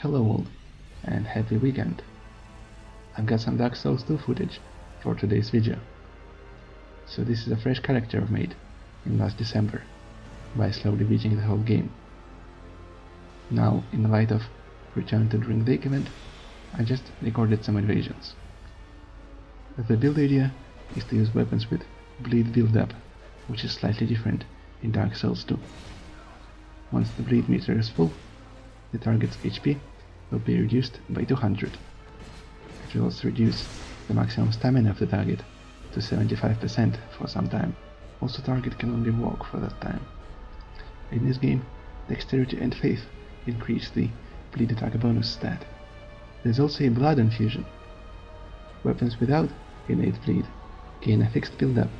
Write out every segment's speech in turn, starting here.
Hello all, and happy weekend! I've got some Dark Souls 2 footage for today's video. So this is a fresh character I've made in last December, by slowly beating the whole game. Now, in the light of Return to Drink Lake event, I just recorded some invasions. The build idea is to use weapons with bleed build-up, which is slightly different in Dark Souls 2. Once the bleed meter is full, the target's HP will be reduced by 200. It will also reduce the maximum stamina of the target to 75% for some time. Also, target can only walk for that time. In this game, dexterity and faith increase the bleed attack bonus stat. There's also a blood infusion. Weapons without innate bleed gain a fixed build-up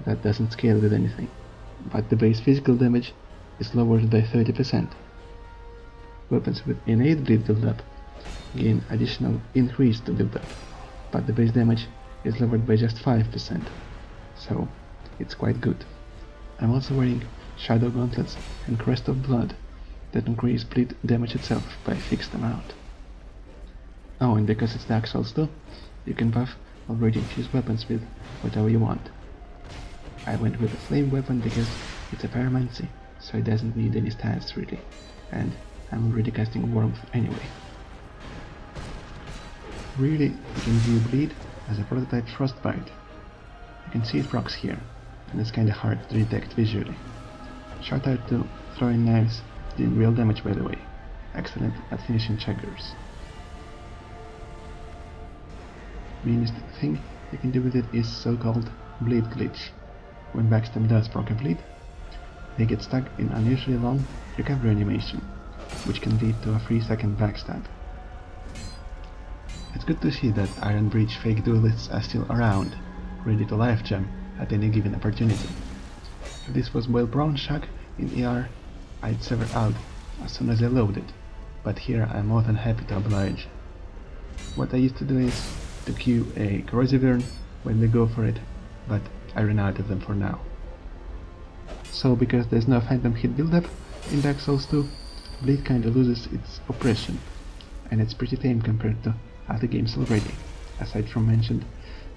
that doesn't scale with anything, but the base physical damage is lowered by 30%. Weapons with innate bleed build-up gain additional increase to build-up, but the base damage is lowered by just 5%, so it's quite good. I'm also wearing Shadow Gauntlets and Crest of Blood that increase bleed damage itself by a fixed amount. Oh, and because it's Dark Souls 2, you can buff already infused weapons with whatever you want. I went with a flame weapon because it's a pyromancy, so it doesn't need any stats really, and I'm already casting warmth anyway. Really, you can view bleed as a prototype frostbite. You can see it procs here, and it's kinda hard to detect visually. Shout out to throwing knives doing real damage, by the way. Excellent at finishing checkers. Meanest thing you can do with it is so-called bleed glitch. When backstab does proc a bleed, they get stuck in unusually long recovery animation, which can lead to a 3-second backstab. It's good to see that Iron Breach fake duelists are still around, ready to life jam at any given opportunity. If this was Boil Brown Shack in ER, I'd sever out as soon as I loaded, but here I'm more than happy to oblige. What I used to do is to queue a Corrosive Urn when they go for it, but I ran out of them for now. So because there's no phantom hit build-up in Dark Souls 2, bleed kinda loses its oppression, and it's pretty tame compared to other games already, aside from mentioned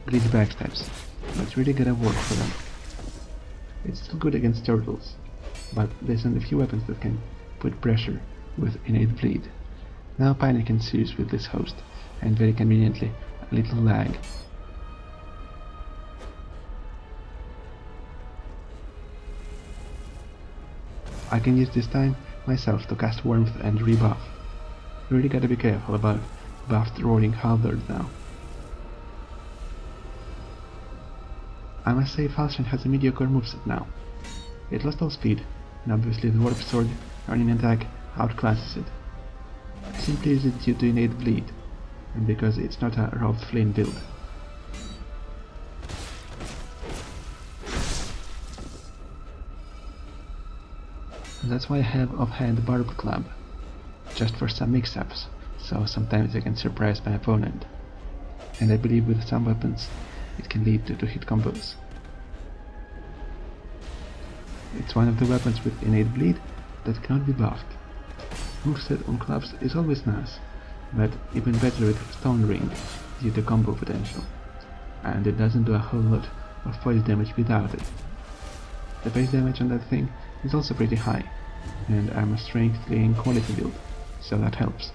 bleed backstabs, but really gotta work for them. It's still good against turtles, but there's only a few weapons that can put pressure with innate bleed. Now panic ensues with this host, and very conveniently a little lag. I can use this time myself to cast warmth and rebuff. Really gotta be careful about buffed Roaring Halberd now. I must say Falchion has a mediocre moveset now. It lost all speed, and obviously the Warp Sword running attack outclasses it. I simply use it due to innate bleed, and because it's not a Robed Flame build. That's why I have offhand Barb Club, just for some mix-ups, so sometimes I can surprise my opponent. And I believe with some weapons, it can lead to 2-hit combos. It's one of the weapons with innate bleed that cannot be buffed. Moveset on clubs is always nice, but even better with Stone Ring due to combo potential, and it doesn't do a whole lot of poise damage without it. The base damage on that thing is also pretty high, and I'm a strength laying quality build, so that helps.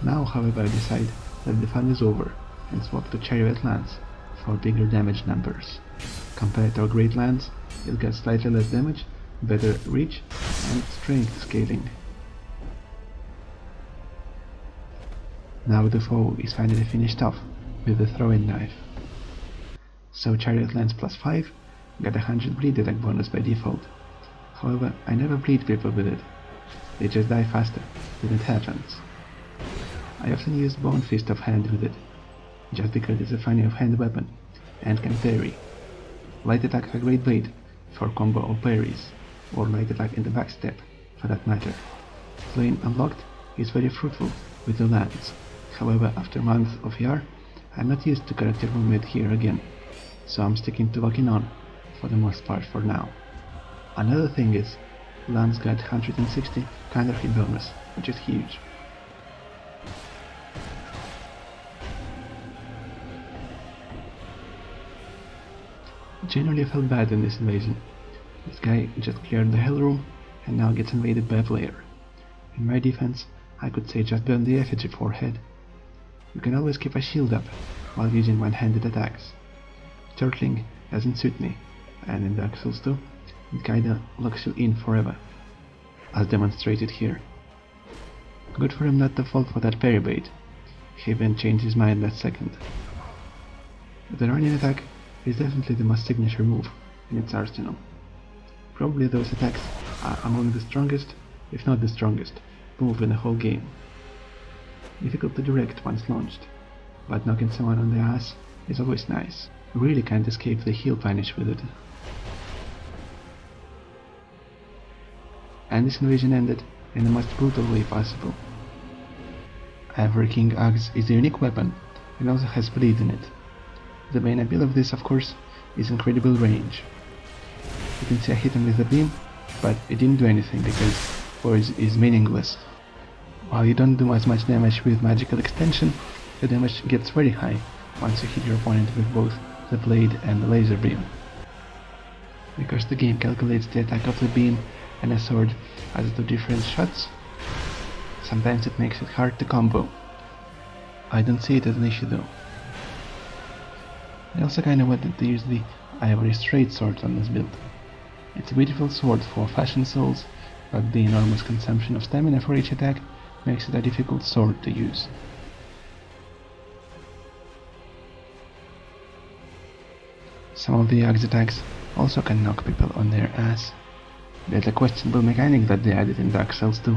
Now, however, I decide that the fun is over and swap to Chariot Lance for bigger damage numbers. Compared to our Great Lance, it gets slightly less damage, better reach, and strength scaling. Now the foe is finally finished off with the throwing knife. So Chariot Lance plus 5 got 100 bleed attack bonus by default. However, I never bleed people with it. They just die faster when it happens. I often use Bone Fist offhand with it, just because it's a funny offhand weapon and can parry. Light attack a great bait for combo or parries, or light attack in the backstep for that matter. Flame Unlocked is very fruitful with the lance. However, after months of ER, I'm not used to character movement here again, so I'm sticking to locking on for the most part for now. Another thing is, Lance got 160 counter hit bonus, which is huge. Generally I felt bad in this invasion. This guy just cleared the hell room and now gets invaded by a player. In my defense, I could say just burn the effigy forehead. You can always keep a shield up while using one-handed attacks. Turtling doesn't suit me, and in Dark Souls 2, it kinda locks you in forever, as demonstrated here. Good for him not to fall for that parry bait. He even changed his mind last second. The running attack is definitely the most signature move in its arsenal. Probably those attacks are among the strongest, if not the strongest, move in the whole game. Difficult to direct once launched, but knocking someone on the ass is always nice. Really can't escape the heal punish with it. And this invasion ended in the most brutal way possible. Ivory King Axe is a unique weapon and also has bleed in it. The main appeal of this, of course, is incredible range. You can see I hit him with the beam, but it didn't do anything because force is meaningless. While you don't do as much damage with magical extension, the damage gets very high once you hit your opponent with both the blade and the laser beam. Because the game calculates the attack of the beam and a sword as 2 different shots, sometimes it makes it hard to combo. I don't see it as an issue though. I also kinda wanted to use the Ivory Straight Sword on this build. It's a beautiful sword for fashion souls, but the enormous consumption of stamina for each attack makes it a difficult sword to use. Some of the axe attacks also can knock people on their ass. There's a questionable mechanic that they added in Dark Souls 2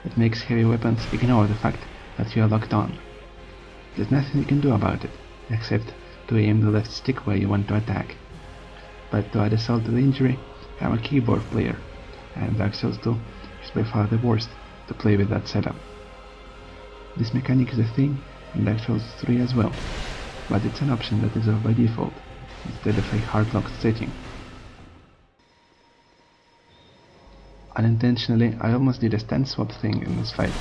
that makes heavy weapons ignore the fact that you are locked on. There's nothing you can do about it, except to aim the left stick where you want to attack. But to add assault to the injury, I'm a keyboard player, and Dark Souls 2 is by far the worst to play with that setup. This mechanic is a thing in Dark Souls 3 as well, but it's an option that is off by default, instead of a hard-locked setting. Unintentionally, I almost did a stance swap thing in this fight,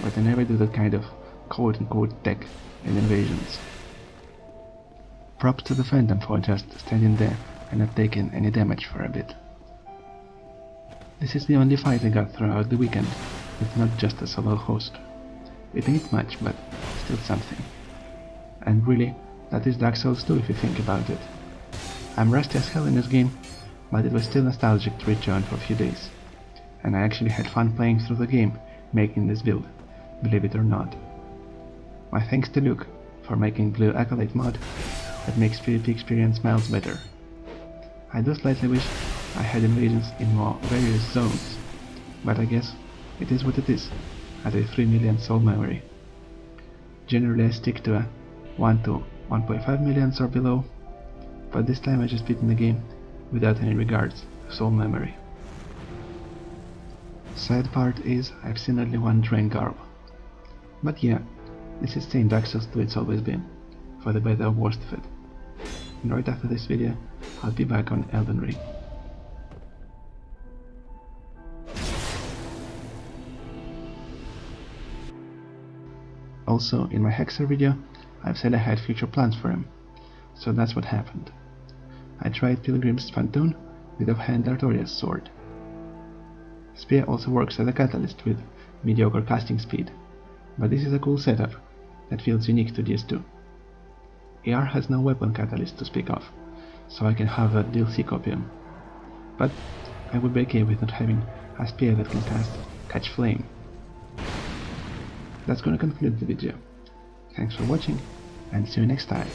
but I never do that kind of quote-unquote tech in invasions. Props to the Phantom for just standing there and not taking any damage for a bit. This is the only fight I got throughout the weekend, with not just a solo host. It ain't much, but still something. And really, that is Dark Souls 2 if you think about it. I'm rusty as hell in this game, but it was still nostalgic to return for a few days. And I actually had fun playing through the game, making this build, believe it or not. My thanks to Luke for making Blue Acolyte mod that makes PvP experience miles better. I do slightly wish I had invasions in more various zones, but I guess it is what it is, at a 3 million soul memory. Generally I stick to a 1 to 1.5 millions or below, but this time I just beaten the game without any regards to soul memory. Sad part is I've seen only one Drain Garb. But yeah, this is same Dark Souls 2 it's always been, for the better or worst of it. And right after this video, I'll be back on Elden Ring. Also, in my Hexer video, I've said I had future plans for him, so that's what happened. I tried Pilgrim's Phantom with offhand Artorias sword. Spear also works as a catalyst with mediocre casting speed, but this is a cool setup that feels unique to DS2. AR has no weapon catalyst to speak of, so I can have a DLC copium, but I would be okay with not having a spear that can cast Catch Flame. That's gonna conclude the video. Thanks for watching, and see you next time.